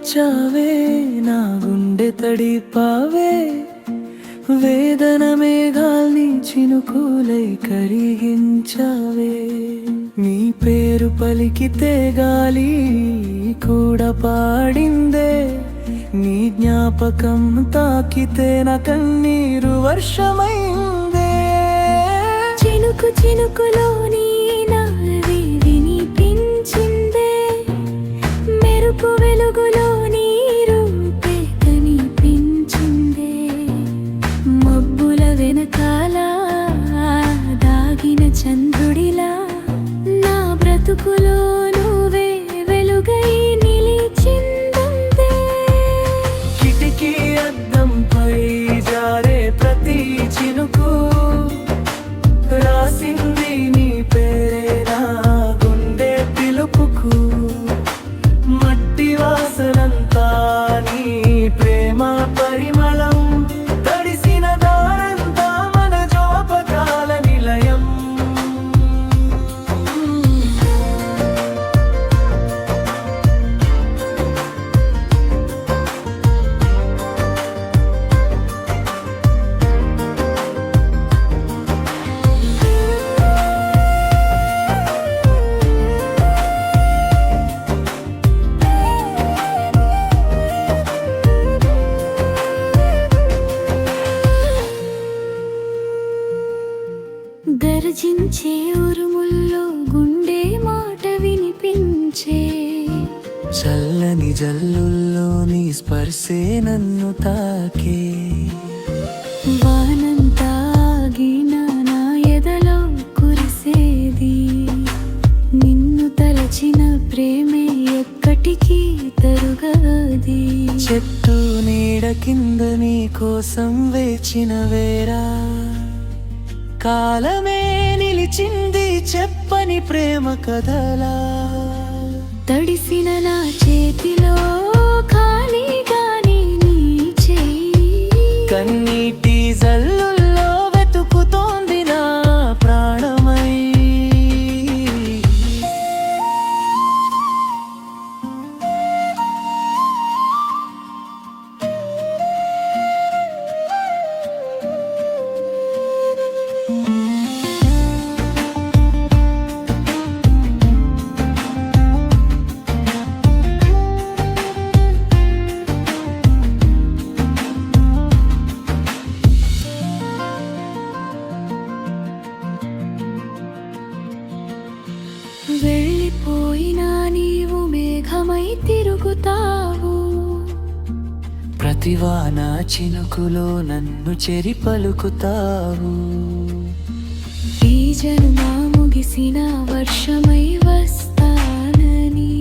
వచ్చావే నా గుండె తడిపావే వేదన మేఘాల్ని చినుకులై కరిగించావే నీ పేరు పలికితే గాలి కూడా పాడిందే నీ జ్ఞాపకం తాకితే నా కన్నీరు వర్షమైందే చినుకు చినుకులోని నావి వినిపించిందే మెరుపు వెలుగులోని రూపే కనిపించిందే మబ్బుల వెనకాల దాగిన చంద్రుడిలా నా బ్రతుకులో నువ్వే వెలుగై నిలిచిందంతే కిటికీ అద్దంపై జారే ప్రతి చినుకు రాసింది నీ పేరే నా గుండె పిలుపుకు మట్టి వాసనంతా నీ ప్రేమ పరిమళం తడిసిన దారంతా మన జ్ఞాపకాల నిలయం గర్జించే ఉరుముల్లో గుండె మాట వినిపించే చల్లని జల్లుల్లో నీ స్పర్శే నన్ను తాకే వానంతా ఆగిన నా ఎదలో కురిసేది నిన్ను తలచిన ప్రేమే ఎక్కటికి తరుగది చెట్టు నీడ కింద నీ కోసం వేచిన వేరా కాలమే నిలిచింది చెప్పని ప్రేమ కథలా తడిసిన నా చేతిలో ఖాళీగాని నీ చేయి కన్నీటి జల్లుల్లో వెతుకుతోంది నా ప్రాణమై వెళ్ళిపోయినా నీవు మేఘమై తిరుగుతావు ప్రతివాన చినుకులో నన్ను చెరి పలుకుతావు ఈ జన్మ ముగిసిన వర్షమై వస్తానని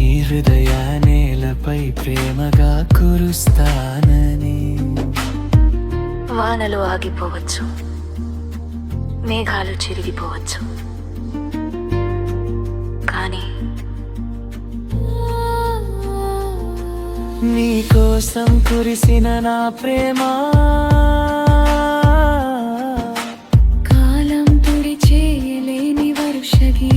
ఈ హృదయ నేలపై ప్రేమగా కురుస్తానని వానలు ఆగిపోవచ్చు మేఘాలు చెరిగిపోవచ్చు కానీ నీ కోసం కురిసిన నా ప్రేమ కాలం తుడి చేయలేని వర్షగీ